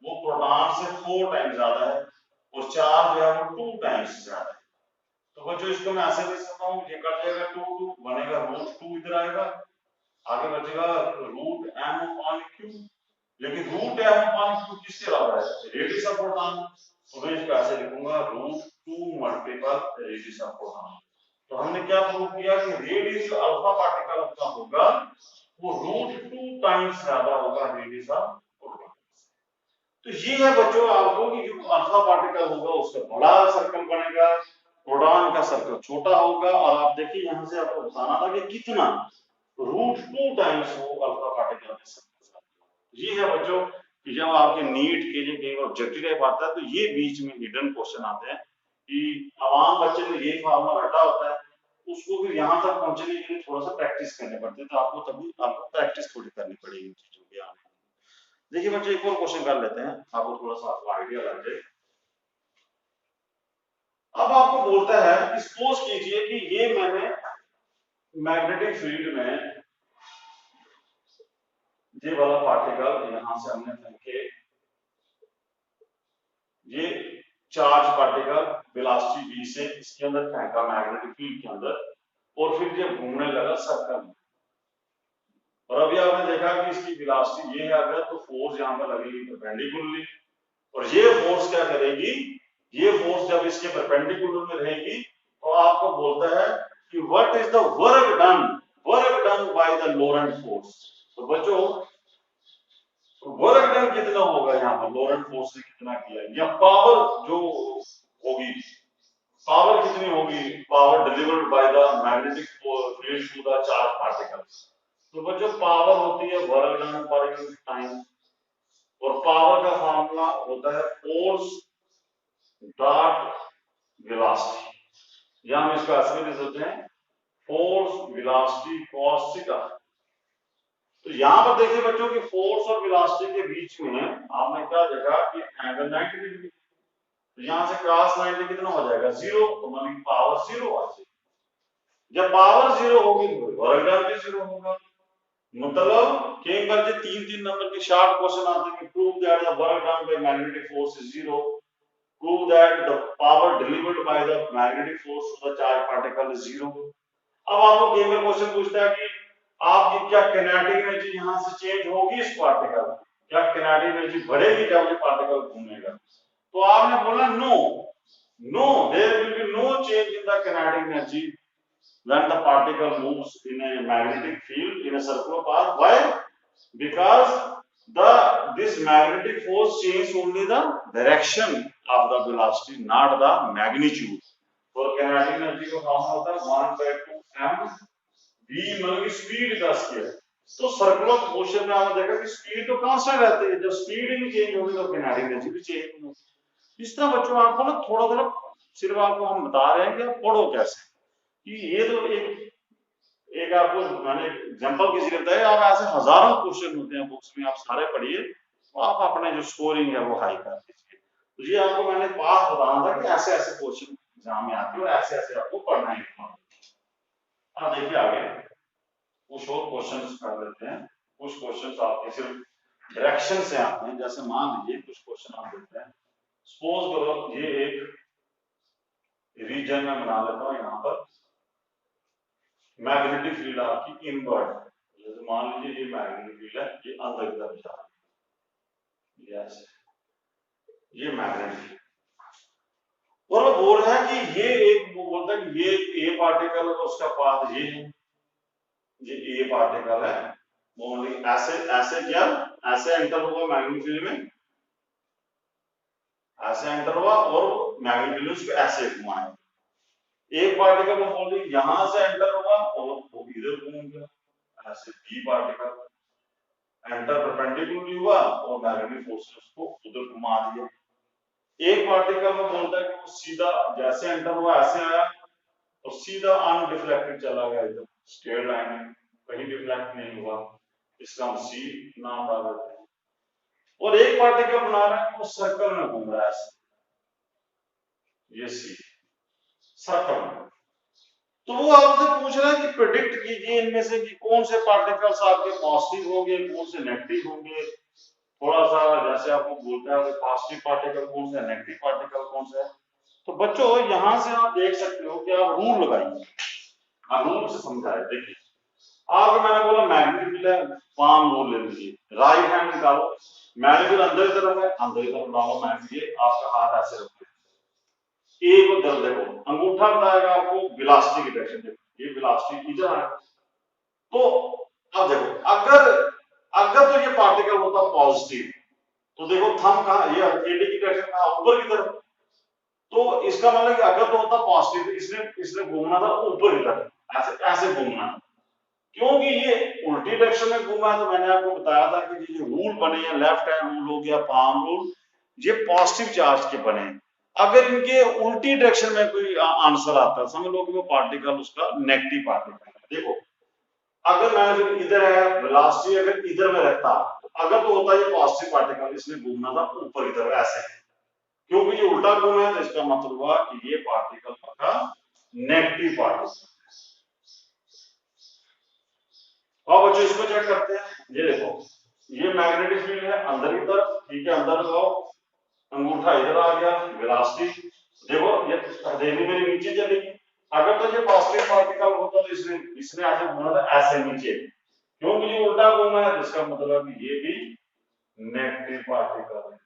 वो प्रोटॉन से 4 टाइम्स ज्यादा है और चार्ज जो है वो 2 टाइम्स ज्यादा है। तो बच्चों इसको मैं ऐसे लिख सकता हूं, ये कट जाएगा 2 2 बनेगा रूट 2 इधर आएगा, आगे बचेगा रूट m अपॉन q। लेकिन रूट m अपॉन q किसके बराबर है, रेडियस ऑफ प्रोटॉन। तो मैं इसको ऐसे लिखूंगा root 2 multiple radius of proton. तो हमने क्या प्रूव किया कि रेडियस अल्फा पार्टिकल का होगा वो रूट 2 टाइम्स ज्यादा होगा रेडियस ऑफ प्रोटॉन। तो ये है बच्चों आपको कि जो अल्फा पार्टिकल होगा उसका बड़ा सर्कल बनेगा, प्रोटॉन का सर्कल छोटा होगा। और आप देखिए यहां से आपको बताना था कि कितना रूट 2 टाइम्स वो अल्फा पार्टिकल के सर्कल। ये है बच्चों कि जब आपके नीट के लिए कहीं ऑब्जेक्टिव टाइप आता है तो ये बीच में हिडन क्वेश्चन आते हैं कि आम बच्चे में ये फार्मूला रटा होता है, उसको फिर यहाँ तक पहुंचने के लिए थोड़ा सा प्रैक्टिस करने पड़ते हैं। तो आपको तभी आपको प्रैक्टिस थोड़ी करनी पड़ेगी इन चीजों की आने। देखिए बच्चे एक और क्वेश्चन कर लेते हैं, आपको थोड़ा सा आपको आइडिया लग जाए। अब आपको बोलता है कि सपोज कीजिए कि ये मैंने मैग्नेटिक फील्ड में ये वाला पार्टिकल यहां से हमने फेंके, ये चार्ज पार्टिकल वेलोसिटी v से इसके अंदर फेंका मैग्नेटिक फील्ड के अंदर, और फिर ये घूमने लगा सर्कल में। और अभी आपने देखा कि इसकी वेलोसिटी ये है, अगर तो फोर्स यहाँ पर लगेगी परपेंडिकुलरली, और ये फोर्स क्या करेगी, ये फोर्स जब इसके परपेंडिकुलर में रहेगी तो आपको बोलता है कि what is the work done by the Lorentz force. तो बच्चों वर्क डन कितना होगा यहाँ पर, लोरेंट फोर्स ने कितना किया, या पावर जो होगी, पावर कितनी होगी, power delivered by the magnetic field to the charge particles. तो बच्चों पावर होती है work done per unit time, और पावर का फॉर्मूला होता है फोर्स डॉट वेलोसिटी, या हम इसको ऐसे भी लिख सकते हैं फोर्स वेलोसिटी कॉस थीटा। तो यहां पर देखिए बच्चों कि फोर्स और वेलोसिटी के बीच में आपने क्या देखा कि एंगल 90 डिग्री, तो यहां से क्रॉस 90 कितना हो जाएगा, जीरो, तो मानी पावर जीरो आ जाएगी। जब पावर जीरो होगी तो वर्क डन भी जीरो होगा। मतलब कई बार जो 3-3 नंबर के शॉर्ट क्वेश्चन आते हैं, prove that the work done by magnetic force is zero, prove that the power delivered by the magnetic force to the charge particle is zero. अब आपको कई बार क्वेश्चन पूछता है कि आपकी क्या किनेटिक एनर्जी यहां से चेंज होगी इस पार्टिकल, क्या किनेटिक एनर्जी बढ़ेगी जब ये पार्टिकल घूमेगा, तो आपने बोला no, there will be no change in the kinetic energy when the particle moves in a magnetic field in a circular path. Why? Because this magnetic force changes only the direction of the velocity, not the magnitude. For kinetic energy का formula होता है 1/2m v, मतलब कि speed का square. तो circular motion में आपने देखा कि स्पीड तो कांस्टेंट रहती है, जब स्पीड ही चेंज होगी तो किनेटिक एनर्जी भी चेंज होगी। इस तरह बच्चों आपको ना थोड़ा थोड़ा सिर्फ आपको हम बता रहे हैं कि आप पढ़ो कैसे, कि ये तो एक आपको मैंने एग्जांपल किसी ने बताया, आप ऐसे हजारों क्वेश्चन होते हैं बुक्स में, आप सारे पढ़िए तो आप अपने जो स्कोरिंग है वो हाई कर दीजिए। तो ये आपको मैंने पास बताना था कि ऐसे ऐसे क्वेश्चन एग्जाम में आते हो, ऐसे ऐसे आपको पढ़ना है। अब देखिए आगे कुछ और क्वेश्चन कर लेते हैं। कुछ क्वेश्चन आपके सिर्फ डायरेक्शन से आते हैं, जैसे मान लीजिए कुछ क्वेश्चन आप देखते हैं, सपोज करो ये एक रीजन में बना लेता हूँ, यहाँ पर मैग्नेटिक फील्ड आपकी इनवर्ट, जैसे मान लीजिए ये मैग्नेटिक फील्ड है, ये अंदर की तरफ जा रही है, ये मैग्नेटिक, और वो बोल रहा है कि ये एक, वो बोलता है कि ये ए पार्टिकल है, उसका पाथ ये है, ये ए पार्टिकल है, वो ऐसे ऐसे क्या ऐसे एंटर हुआ मैग्नेटिक फील्ड में, ऐसे एंटर हुआ और मैग्नेटिक फील्ड उसको ऐसे घुमाया। एक पार्टिकल को बोल रही यहां से एंटर हुआ और वो इधर घूम गया, ऐसे बी पार्टिकल एंटर परपेंडिकुलरली हुआ और मैग्नेटिक फोर्स ने उसको उधर घुमा दिया। एक पार्टिकल में बोलता है कि वो सीधा जैसे एंटर हुआ ऐसे आया और सीधा अनडिफ्लेक्टेड चला गया इधर, स्ट्रेट लाइन है, कहीं रिफ्लेक्ट नहीं हुआ, इसका हम सी नाम डाल देते हैं। और एक पार्टिकल बना रहा है वो सर्कल में घूम रहा है, ये सी सर्कल में। तो वो आपसे पूछ रहा है कि प्रेडिक्ट कीजिए इनमें से कि कौन से पार्टिकल्स आपके पॉजिटिव होंगे, कौन से नेगेटिव होंगे। थोड़ा सा जैसे आपको बोलता है पॉजिटिव पार्टिकल कौन सा है, नेगेटिव पार्टिकल कौन सा है। तो बच्चों यहां से आप देख सकते हो कि आप रूल लगाइए, आप रूल से समझाए। देखिए आपको मैंने बोला मैग्नेटिक फील्ड है, पाम रूल ले लीजिए, राइट हैंड निकालो, मैग्नेटिक अंदर की तरफ है, अंदर की तरफ डालो मैग्नेटिक, ये आपका हाथ ऐसे रखो, ए को दर्द देखो, अंगूठा बताएगा आपको वेलोसिटी की डायरेक्शन, देखो ये वेलोसिटी इधर है। तो अब देखो अगर अगर तो ये पार्टिकल होता पॉजिटिव तो देखो थंब कहां, ये एडी की डायरेक्शन कहां, ऊपर की तरफ। तो इसका मतलब कि अगर तो होता पॉजिटिव, इसने घूमना था ऊपर की तरफ, ऐसे ऐसे घूमना है। क्योंकि ये उल्टी डायरेक्शन में घूमा है तो मैंने आपको बताया था कि ये रूल बने हैं, लेफ्ट हैंड रूल हो गया, पाम रूल, ये पॉजिटिव चार्ज के बने। अगर इनके उल्टी डायरेक्शन में कोई आंसर आता है समझ लो कि वो पार्टिकल उसका नेगेटिव पार्टिकल है। देखो अगर मैंने इधर है वेलोसिटी अगर इधर में रखता, अगर तो होता ये पॉजिटिव पार्टिकल, इसने घूमना था ऊपर की तरफ ऐसे, क्योंकि ये उल्टा घूमा है तो इसका मतलब हुआ कि ये पार्टिकल का नेगेटिव पार्टिकल। अब बच्चों इसको चेक करते हैं, ये देखो ये मैग्नेटिक फील्ड है अंदर की तरफ, ठीक है अंदर लगाओ, अंगूठा इधर आ गया, वेलोसिटी देखो ये हथेली मेरी नीचे चलेगी। अगर तो ये पॉजिटिव पार्टिकल होता तो इसने इसने ऐसे घूमना था ऐसे नीचे, क्योंकि ये उल्टा घूमा है तो इसका मतलब है ये भी नेगेटिव पार्टिकल है।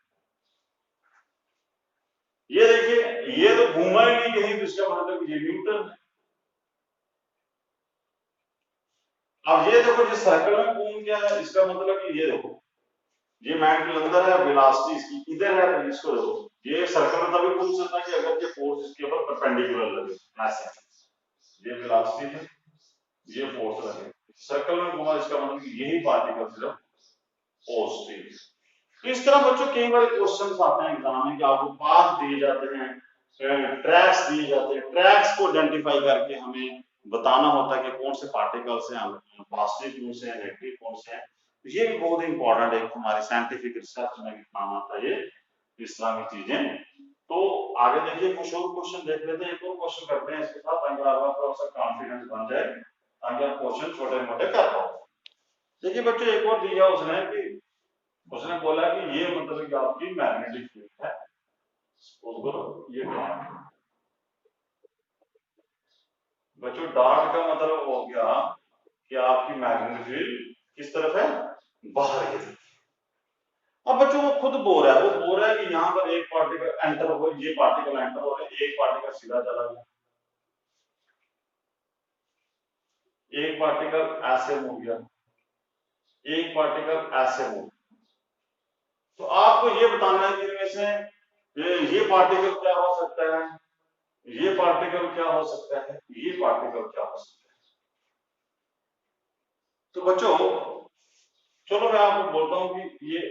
ये देखिए ये तो घूमा ही नहीं कहीं तो इसका मतलब ये न्यूट्रल है। अब ये देखो जिस सर्कल में घूम गया है इसका मतलब कि ये देखो ये मैग्नेट अंदर है, वेलोसिटी इसकी इधर है, तो इसको देखो ये सर्कल में तभी घूम सकता है कि अगर ये फोर्स इसके ऊपर परपेंडिकुलर लगे ऐसे, ये वेलोसिटी है ये फोर्स लगे, सर्कल में घूमा इसका मतलब यही पार्टिकल सिर्फ पॉजिटिव। तो इस तरह बच्चों कई बार क्वेश्चंस आते हैं एग्जाम में कि आपको पाथ दिए जाते हैं, ट्रैक्स दिए जाते हैं, ट्रैक्स को आइडेंटिफाई करके हमें बताना होता है कि कौन से पार्टिकल्स हैं, पॉजिटिव कौन से हैं, नेगेटिव कौन से हैं। ये भी बहुत इंपॉर्टेंट है हमारी साइंटिफिक रिसर्च में काम आता है ये इस तरह की चीजें। तो आगे देखिए कुछ और क्वेश्चन देख लेते हैं, एक और क्वेश्चन करते हैं इसके साथ ताकि आपका थोड़ा सा कॉन्फिडेंस बन जाए, ताकि आप क्वेश्चन छोटे मोटे कर पाओ। देखिए बच्चों एक और दिया उसने कि उसने बोला कि ये मतलब कि आपकी मैग्नेटिक फील्ड है, ये बच्चों डार्ट का मतलब हो गया कि आपकी मैग्नेटिक फील्ड किस तरफ है, बाहर की तरफ। अब बच्चों वो खुद बोल रहा है, वो बोल रहा है कि यहाँ पर एक पार्टिकल एंटर हो गया, ये पार्टिकल एंटर हो रहा है, एक पार्टिकल सीधा चला गया, एक पार्टिकल ऐसे मूव गया, एक पार्टिकल ऐसे मूव। तो आपको ये बताना है कि इनमें से ये पार्टिकल क्या हो सकता है, ये पार्टिकल क्या हो सकता है, ये पार्टिकल क्या हो सकता है। तो बच्चों चलो मैं आपको बोलता हूं कि ये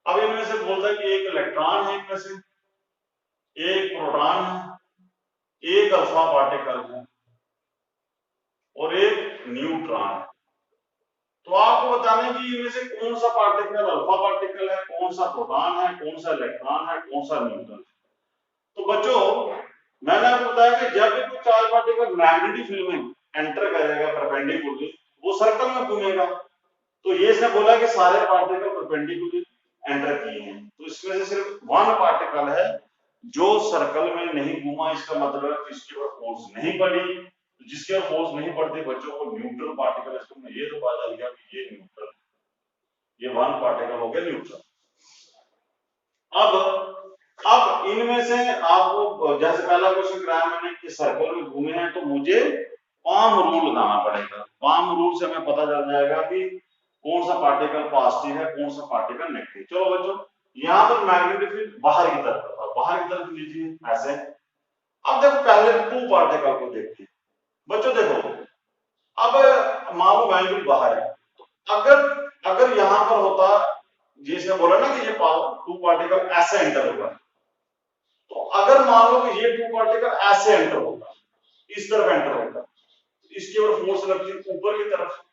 अब इनमें से बोलता है कि एक इलेक्ट्रॉन है, इनमें से एक प्रोटॉन है, एक अल्फा पार्टिकल है और एक न्यूट्रॉन है। तो आपको बताना है कि इनमें से कौन सा पार्टिकल अल्फा पार्टिकल है, कौन सा प्रोटॉन है, कौन सा इलेक्ट्रॉन है, कौन सा न्यूट्रॉन है। तो बच्चों मैंने आपको बताया कि जब भी कोई चार्ज पार्टिकल मैग्नेटिक फील्ड में एंटर करेगा परपेंडिकुलरली वो सर्कल में घूमेगा। तो ये इसने बोला कि सारे पार्टिकल परपेंडिकुलरली एंटर किए हैं, तो इसमें से सिर्फ वन पार्टिकल है जो सर्कल में नहीं घूमा, इसका मतलब है कि इसके ऊपर फोर्स नहीं पड़ी। जिसके ऊपर फोर्स नहीं पड़ती बच्चों को न्यूट्रल पार्टिकल, इसको ये तो पता चल गया कि ये न्यूट्रल, ये वन पार्टिकल हो गया न्यूट्रल। अब इनमें से आपको जैसे पहला क्वेश्चन कराया मैंने कि सर्कल में घूमे हैं तो मुझे पाम रूल लगाना पड़ेगा। पाम रूल से हमें पता चल जाएगा कि कौन सा पार्टिकल पॉजिटिव है, कौन सा पार्टिकल नेगेटिव। चलो बच्चों यहाँ पर मैग्नेटिक फील्ड बाहर की तरफ, बाहर की तरफ लीजिए ऐसे। अब देखो पहले टू पार्टिकल को देखते हैं बच्चों। देखो अब मान लो मैग्नेटिक बाहर है, तो अगर यहाँ पर होता, जिसने बोला ना कि ये टू पार्टिकल ऐसे एंटर होगा, तो अगर मान लो कि ये टू पार्टिकल ऐसे एंटर होगा इस तरफ एंटर होगा, इसके ऊपर फोर्स लगती है ऊपर की तरफ।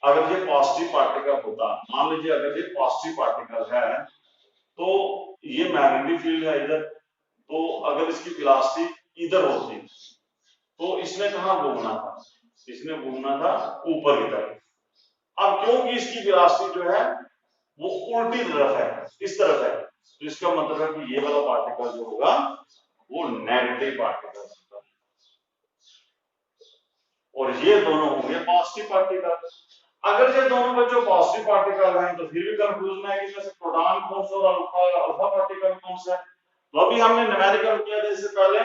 अगर ये पॉजिटिव पार्टिकल होता, मान लीजिए अगर ये पॉजिटिव पार्टिकल है तो ये मैग्नेटिक फील्ड है इधर, तो अगर इसकी वेलोसिटी इधर होती तो इसने कहां घूमना था, इसने घूमना था ऊपर की तरफ। अब क्योंकि इसकी वेलोसिटी जो है वो उल्टी तरफ है, इस तरफ है, तो इसका मतलब है कि ये वाला पार्टिकल जो होगा वो नेगेटिव पार्टिकल होगा और ये दोनों होंगे पॉजिटिव पार्टिकल। अगर ये दोनों बच्चों पॉजिटिव पार्टिकल हैं तो फिर भी कंफ्यूजन है कि इनमें से प्रोटॉन कौन सा और अल्फा पार्टिकल कौन सा है। तो अभी हमने न्यूमेरिकल किया था इससे पहले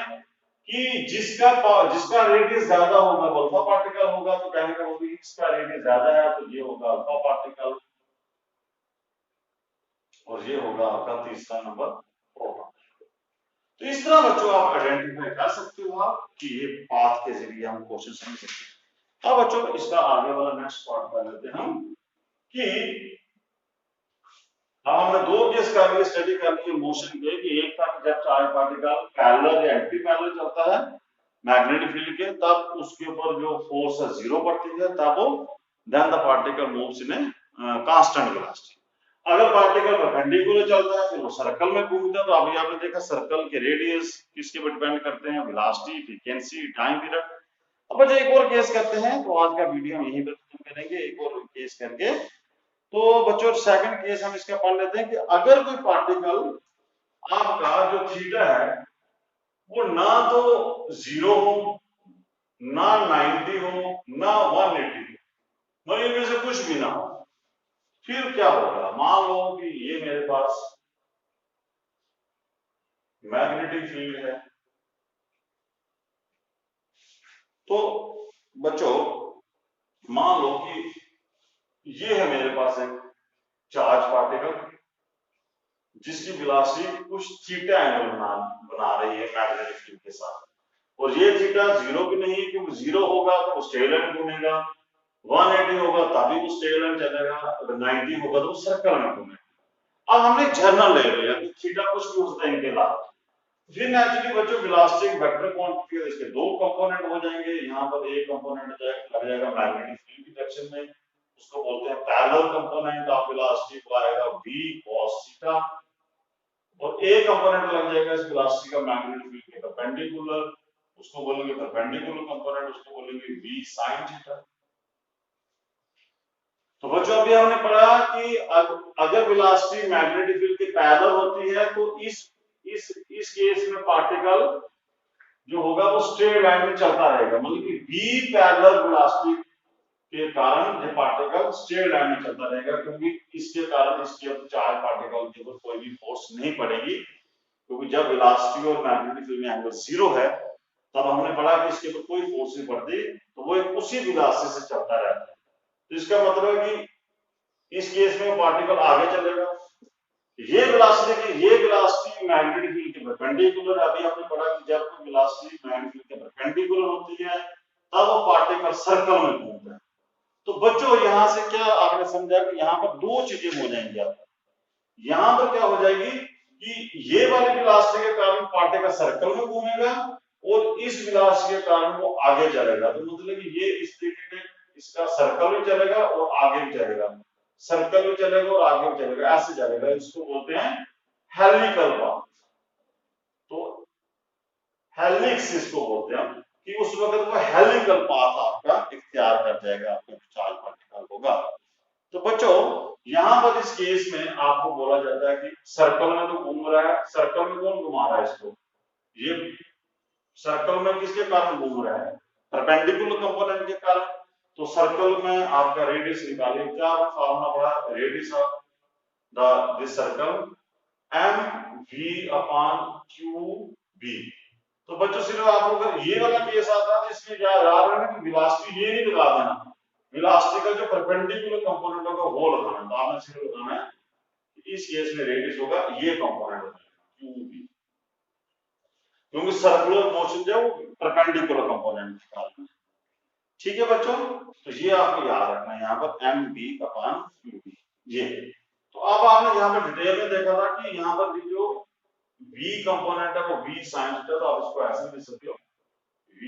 कि जिसका रेडियस ज्यादा होगा वो अल्फा पार्टिकल होगा, तो कहने का वो भी इसका रेडियस ज्यादा है तो ये होगा अल्फा पार्टिकल और ये होगा आपका तीसरा नंबर प्रोटॉन। तो इस तरह बच्चों आप आइडेंटिफाई कर सकते हो आप कि ये पाथ के जरिए हम क्वेश्चन समझ सकते हैं। अब बच्चों इसका आगे वाला नेक्स्ट पार्ट कर लेते हैं हम कि हमने दो केस का लिए स्टडी कर लिए मोशन के, कि एक था कि जब चार्ज पार्टिकल पैरेलल या एंटी पैरेलल चलता है मैग्नेटिक फील्ड के, तब उसके ऊपर जो फोर्स है जीरो पड़ती है, तब वो then the particle moves in a constant velocity. अगर पार्टिकल परपेंडिकुलर चलता है फिर वो सर्कल में घूमता है। तो अभी आपने देखा सर्कल के रेडियस किसके ऊपर डिपेंड करते हैं, वेलोसिटी, फ्रीक्वेंसी, टाइम पीरियड। अब बच्चे एक और केस करते हैं, तो आज का वीडियो हम यहीं पर खत्म करेंगे एक और केस करके। तो बच्चों सेकंड केस हम इसका पढ़ लेते हैं कि अगर कोई पार्टिकल आपका जो थीटा है वो ना तो 0 हो, ना 90 हो, ना 180 हो, मतलब इनमें से कुछ भी ना हो, फिर क्या होगा। मान लो कि ये मेरे पास मैग्नेटिक फील्ड है, तो बच्चों मान लो कि ये है मेरे पास एक चार्ज पार्टिकल जिसकी वेलोसिटी कुछ थीटा एंगल बना रही है मैग्नेटिक फील्ड के साथ, और ये थीटा 0 भी नहीं है क्योंकि 0 होगा तो वो स्ट्रेट लाइन घूमेगा, 180 होगा तभी वो स्ट्रेट लाइन चलेगा, अगर 90 होगा तो वो सर्कल में घूमेगा। अब हमने झरना ले लिया कि थीटा कुछ भी होता है इनके अलावा, फिर नेचुरली बच्चों वेलोसिटी वेक्टर क्वांटिटी है, इसके दो कंपोनेंट हो जाएंगे। यहाँ पर एक कंपोनेंट लग जाएगा मैग्नेटिक फील्ड की डायरेक्शन में, उसको बोलते हैं पैरेलल कंपोनेंट ऑफ वेलोसिटी, को आएगा v cos थीटा, और एक कंपोनेंट लग जाएगा इस वेलोसिटी का मैग्नेटिक फील्ड के परपेंडिकुलर, उसको बोलेंगे परपेंडिकुलर कंपोनेंट, उसको बोलेंगे v sin थीटा। तो बच्चों अभी हमने पढ़ा कि अगर वेलोसिटी मैग्नेटिक फील्ड के पैरेलल होती है तो इस केस में पार्टिकल जो होगा वो स्ट्रेट लाइन में चलता रहेगा, मतलब कि v पैरेलल वेलोसिटी के कारण ये पार्टिकल स्ट्रेट लाइन में चलता रहेगा, क्योंकि इसके कारण इसके चार्ज पार्टिकल के ऊपर कोई भी फोर्स नहीं पड़ेगी, क्योंकि जब वेलोसिटी और मैग्नेटिक फील्ड में एंगल 0 है तब हमने पढ़ा कि इसके ऊपर कोई फोर्स नहीं पड़ती, तो वो उसी वेलोसिटी से चलता रहता है। तो इसका मतलब है कि इस केस में पार्टिकल आगे चलेगा, ये वेलोसिटी मैग्नेटिक फील्ड के परपेंडिकुलर। अभी आपने पढ़ा कि जब कोई वेलोसिटी मैग्नेटिक फील्ड के परपेंडिकुलर होती है तब वो पार्टिकल सर्कल में घूमता है। तो बच्चों यहां से क्या आपने समझा कि यहाँ पर दो चीजें हो जाएंगी। आप यहाँ पर क्या हो जाएगी कि ये वाली वेलोसिटी के कारण पार्टिकल सर्कल में घूमेगा और इस वेलोसिटी के कारण वो आगे चलेगा। तो मतलब कि ये इस तरीके से इसका सर्कल भी चलेगा और आगे भी चलेगा, सर्कल भी चलेगा और आगे भी चलेगा, ऐसे चलेगा। इसको बोलते हैं हेलिकल पाथ। तो हेलिक्स इसको बोलते हैं कि उस वक्त वो हेलिकल पाथ आपका इख्तियार कर जाएगा, आपका चार्ज पार्टिकल होगा। तो बच्चों यहां पर इस केस में आपको बोला जाता है कि सर्कल में तो घूम रहा है, सर्कल में कौन घुमा रहा है इसको, ये सर्कल में किसके कारण घूम रहा है, परपेंडिकुलर कंपोनेंट के कारण। तो सर्कल में आपका रेडियस निकालिए, क्या फॉर्मूला पड़ा, radius of this circle mv/qb। तो बच्चों सिर्फ आप अगर ये वाला केस आता है तो इसमें क्या याद रखना कि वेलोसिटी ये नहीं लगा देना, वेलोसिटी का जो परपेंडिकुलर कंपोनेंट होगा वो लगाना। तो आपने सिर्फ लगाना है इस केस में रेडियस होगा ये कंपोनेंट होगा qb, क्योंकि सर्कुलर मोशन जो है वो परपेंडिकुलर कंपोनेंट निकालना है। ठीक है बच्चों, तो ये आपको याद रखना है यहाँ पर mv/qb ये। तो अब आपने यहाँ पर डिटेल में देखा था कि यहाँ पर जो v कंपोनेंट है वो v sin थीटा, तो आप इसको ऐसे लिख सकते हो v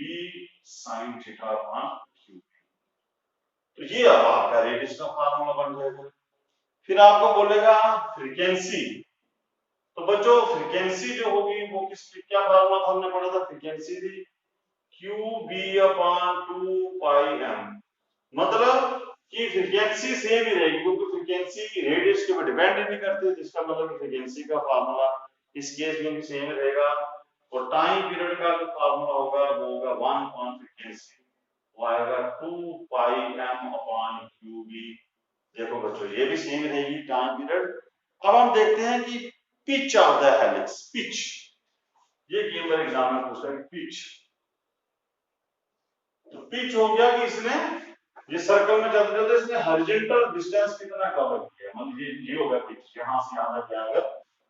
sin theta upon q। तो ये अब आपका रेडियस का फार्मूला बन जाएगा। फिर आपको बोलेगा फ्रीक्वेंसी, तो बच्चों फ्रीक्वेंसी जो होगी वो किसकी, क्या फार्मूला था हमने पढ़ा था, फ्रीक्वेंसी थी QB अपॉन 2 पाई m। मतलब कि फ्रीक्वेंसी सेम ही रहेगी क्योंकि फ्रीक्वेंसी रेडियस के ऊपर डिपेंड नहीं करती, जिसका मतलब फ्रीक्वेंसी का फार्मूला इस केस में भी सेम रहेगा। और टाइम पीरियड का जो फार्मूला होगा वो होगा 1 अपॉन फ्रीक्वेंसी, वो आएगा 2 पाई m अपॉन QB। देखो बच्चों ये भी सेम रहेगी टाइम पीरियड। अब हम देखते हैं कि pitch of the helix, pitch, ये कई बार एग्जाम में पूछा है पिच। तो पिच हो गया कि इसने ये सर्कल में चलते चलते इसने हॉरिजॉन्टल डिस्टेंस कितना कवर किया, मतलब ये होगा पिच, यहां से यहां तक आएगा,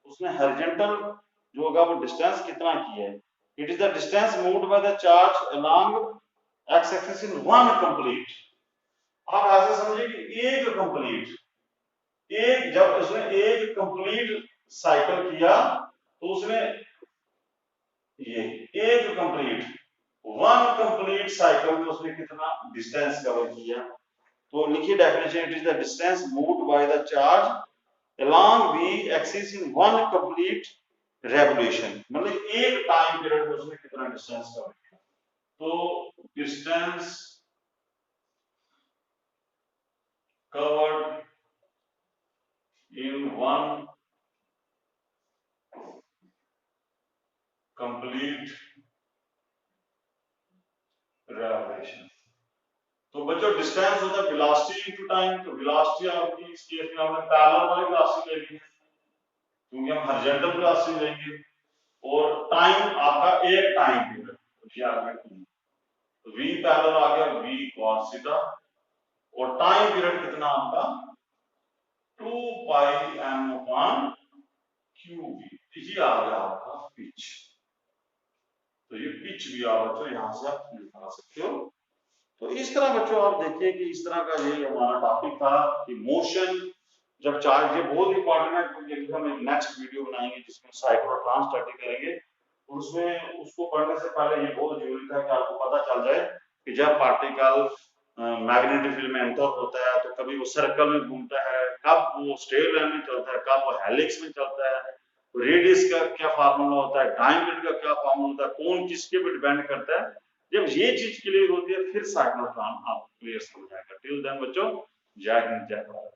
उसने हॉरिजॉन्टल जो होगा वो डिस्टेंस कितना किया है। It is the distance moved by the charge along x axis in one complete. आप ऐसे समझिए कि एक कंप्लीट, एक जब उसने एक कंप्लीट साइकिल किया तो उसने ये एक कंप्लीट, वन कंप्लीट साइकिल में उसने कितना डिस्टेंस कवर किया। तो लिखिए definition, it is the distance moved by the charge along v axis in one complete revolution, मतलब एक टाइम पीरियड में उसने कितना डिस्टेंस कवर किया। तो distance covered in one complete revolution. तो बच्चों डिस्टेंस होता है वेलोसिटी इनटू टाइम, तो वेलोसिटी आपकी इस केस में हमने पैरेलल वाली वेलोसिटी ले ली है क्योंकि हम हॉरिजॉन्टल वेलोसिटी लेंगे, और टाइम आपका एक टाइम पीरियड, तो ये आ गया तो v पैरेलल आ गया v cos थीटा, और टाइम पीरियड कितना आपका 2 पाई m अपॉन qv, ये आ गया आपका पिच। तो ये पिच भी आप बच्चों यहां से आप निकाल सकते हो। तो इस तरह बच्चों आप देखिए कि इस तरह का ये हमारा टॉपिक था कि मोशन जब चार्ज, ये बहुत इंपॉर्टेंट है क्योंकि हम एक नेक्स्ट वीडियो बनाएंगे जिसमें साइक्लोट्रॉन स्टडी करेंगे, और उसमें उसको पढ़ने से पहले ये बहुत जरूरी था कि आपको पता चल जाए कि जब पार्टिकल मैग्नेटिक फील्ड में एंटर होता है तो कभी वो सर्कल में घूमता है, कब वो स्ट्रेट लाइन में चलता है, कब वो हेलिक्स में चलता है, रेडियस का क्या फार्मूला होता है, टाइम पीरियड का क्या फार्मूला होता है, कौन किसके पे डिपेंड करता है। जब ये चीज क्लियर होती है फिर साइक्लोट्रॉन आप क्लियर समझ जाएगा। टिल देन बच्चों, जय हिंद जय भारत।